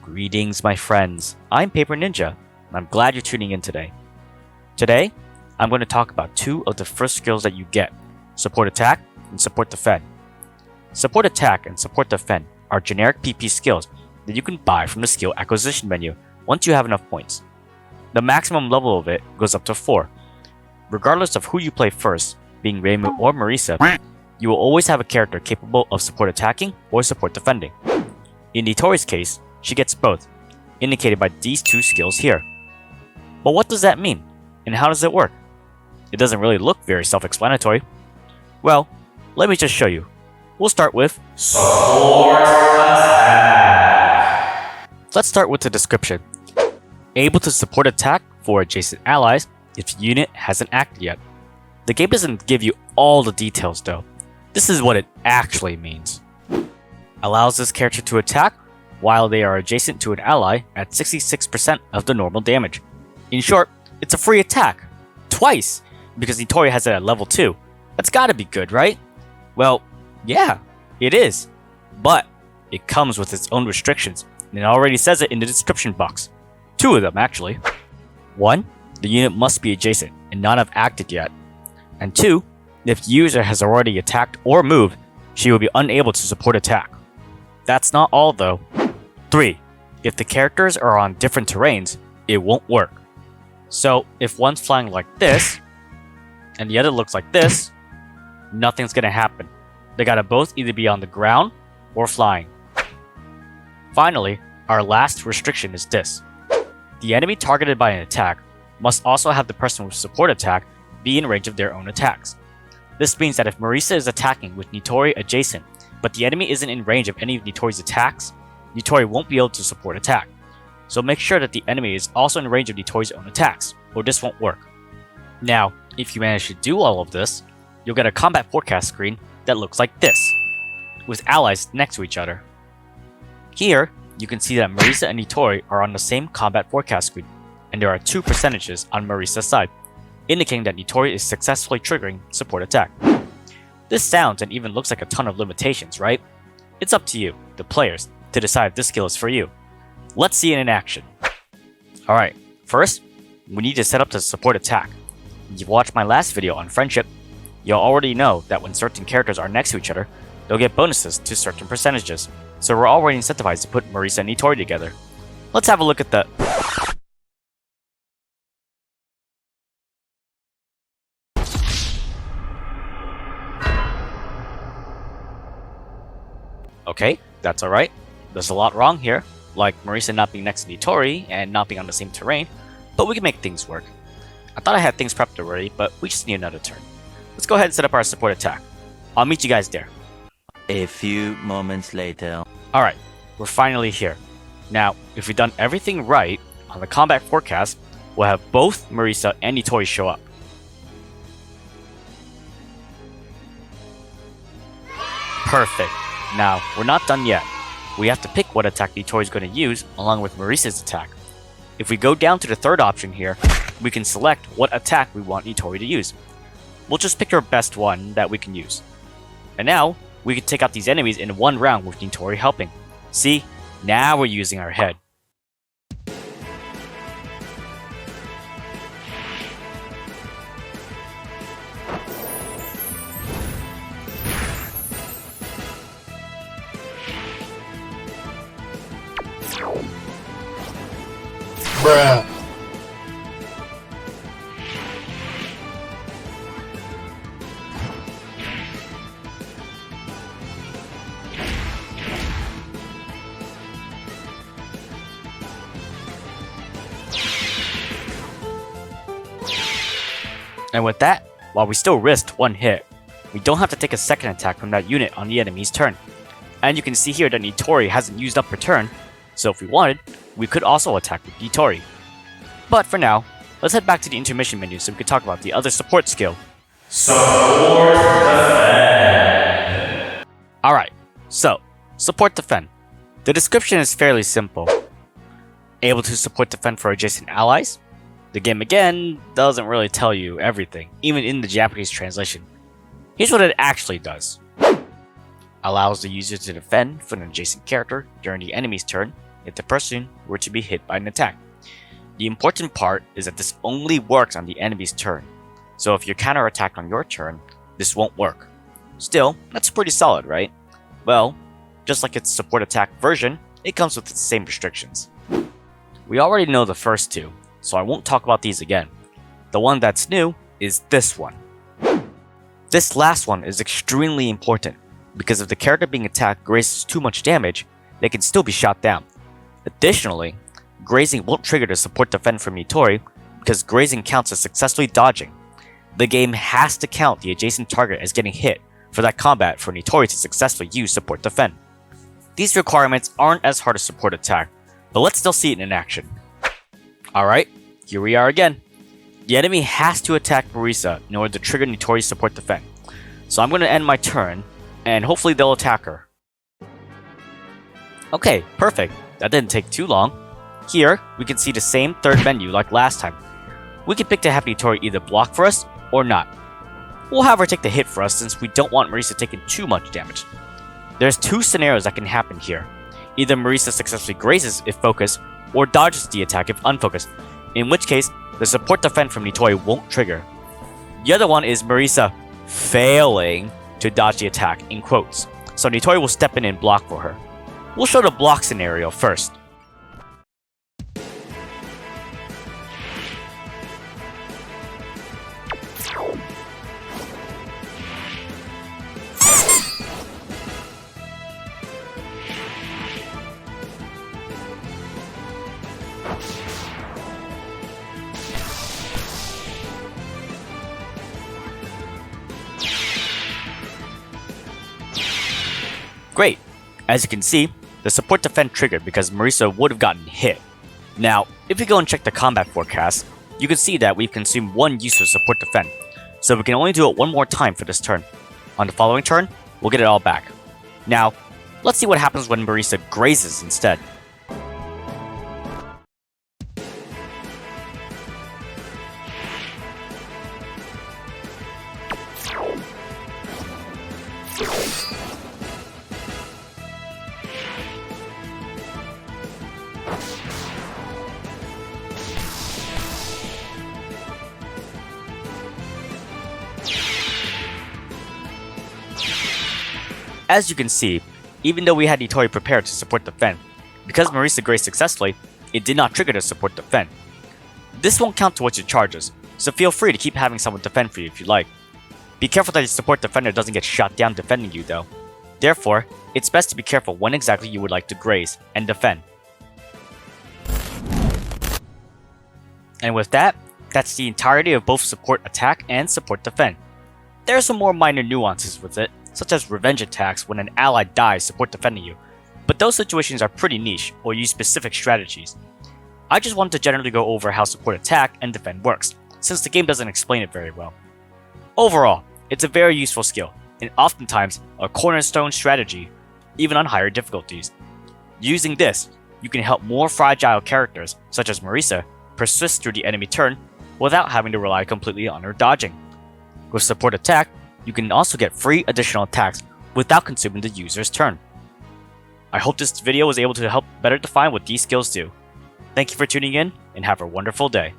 Greetings, my friends. I'm Paper Ninja, and I'm glad you're tuning in today. Today, I'm going to talk about two of the first skills that you get, Support Attack and Support Defend. Support Attack and Support Defend are generic PP skills that you can buy from the skill acquisition menu once you have enough points. The maximum level of it goes up to 4. Regardless of who you play first, being Reimu or Marisa, you will always have a character capable of support attacking or support defending. In Nitori's case, she gets both, indicated by these two skills here. But what does that mean, and how does it work? It doesn't really look very self-explanatory. Well, let me just show you. We'll start with Support Attack. Let's start with the description. Able to support attack for adjacent allies if the unit hasn't acted yet. The game doesn't give you all the details though. This is what it actually means. Allows this character to attack while they are adjacent to an ally at 66% of the normal damage. In short, it's a free attack. Twice! Because Nitori has it at level 2. That's gotta be good, right? Well, yeah, it is. But it comes with its own restrictions, and it already says it in the description box. 2 of them, actually. 1. The unit must be adjacent and not have acted yet. And 2. If the user has already attacked or moved, she will be unable to support attack. That's not all though. 3. If the characters are on different terrains, it won't work. So if one's flying like this, and the other looks like this, nothing's gonna happen. They gotta both either be on the ground or flying. Finally, our last restriction is this. The enemy targeted by an attack must also have the person with support attack be in range of their own attacks. This means that if Marisa is attacking with Nitori adjacent, but the enemy isn't in range of any of Nitori's attacks, Nitori won't be able to support attack. So make sure that the enemy is also in range of Nitori's own attacks, or this won't work. Now, if you manage to do all of this, you'll get a combat forecast screen that looks like this, with allies next to each other. Here, you can see that Marisa and Nitori are on the same combat forecast screen, and there are 2 percentages on Marisa's side, indicating that Nitori is successfully triggering support attack. This sounds and even looks like a ton of limitations, right? It's up to you, the players, to decide if this skill is for you. Let's see it in action. Alright, first, we need to set up the support attack. If you've watched my last video on friendship, you'll already know that when certain characters are next to each other, they'll get bonuses to certain percentages. So we're already incentivized to put Marisa and Nitori together. Let's have a look at the... Okay, that's alright. There's a lot wrong here, like Marisa not being next to Nitori and not being on the same terrain, but we can make things work. I thought I had things prepped already, but we just need another turn. Let's go ahead and set up our support attack. I'll meet you guys there. A few moments later. Alright, we're finally here. Now, if we've done everything right, on the combat forecast, we'll have both Marisa and Nitori show up. Perfect. Now, we're not done yet. We have to pick what attack Nitori is going to use along with Marisa's attack. If we go down to the third option here, we can select what attack we want Nitori to use. We'll just pick our best one that we can use. And now, we can take out these enemies in one round with Nitori helping. See? Now we're using our head. Bruh. And with that, while we still risked one hit, we don't have to take a second attack from that unit on the enemy's turn. And you can see here that Nitori hasn't used up her turn, so if we wanted, we could also attack with Nitori. But for now, let's head back to the intermission menu so we can talk about the other support skill. Support Defend! Alright, so, Support Defend. The description is fairly simple. Able to support defend for adjacent allies? The game again doesn't really tell you everything, even in the Japanese translation. Here's what it actually does. Allows the user to defend for an adjacent character during the enemy's turn if the person were to be hit by an attack. The important part is that this only works on the enemy's turn, so if you counterattack on your turn, this won't work. Still, that's pretty solid, right? Well, just like its support attack version, it comes with the same restrictions. We already know the first two, so I won't talk about these again. The one that's new is this one. This last one is extremely important, because if the character being attacked grazes too much damage, they can still be shot down. Additionally, grazing won't trigger the support defend from Nitori, because grazing counts as successfully dodging. The game has to count the adjacent target as getting hit for that combat for Nitori to successfully use support defend. These requirements aren't as hard as support attack, but let's still see it in action. Alright, here we are again. The enemy has to attack Marisa in order to trigger Nitori's support defend. So I'm going to end my turn, and hopefully they'll attack her. Okay, perfect. That didn't take too long. Here, we can see the same third menu like last time. We can pick to have Nitori either block for us or not. We'll have her take the hit for us since we don't want Marisa taking too much damage. There's two scenarios that can happen here. Either Marisa successfully grazes if focused, or dodges the attack if unfocused, in which case, the support defend from Nitori won't trigger. The other one is Marisa failing to dodge the attack, in quotes, so Nitori will step in and block for her. We'll show the block scenario first. Great! As you can see, the support defend triggered because Marisa would have gotten hit. Now, if we go and check the combat forecast, you can see that we've consumed one use of support defend, so we can only do it one more time for this turn. On the following turn, we'll get it all back. Now, let's see what happens when Marisa grazes instead. As you can see, even though we had Nitori prepared to support defend, because Marisa grazed successfully, it did not trigger the support defend. This won't count towards your charges, so feel free to keep having someone defend for you if you like. Be careful that your support defender doesn't get shot down defending you though. Therefore, it's best to be careful when exactly you would like to graze and defend. And with that, that's the entirety of both support attack and support defend. There are some more minor nuances with it, such as revenge attacks when an ally dies support defending you, but those situations are pretty niche or use specific strategies. I just wanted to generally go over how support attack and defend works, since the game doesn't explain it very well. Overall, it's a very useful skill, and oftentimes a cornerstone strategy, even on higher difficulties. Using this, you can help more fragile characters, such as Marisa, persist through the enemy turn without having to rely completely on her dodging. With support attack, you can also get free additional attacks without consuming the user's turn. I hope this video was able to help better define what these skills do. Thank you for tuning in, and have a wonderful day.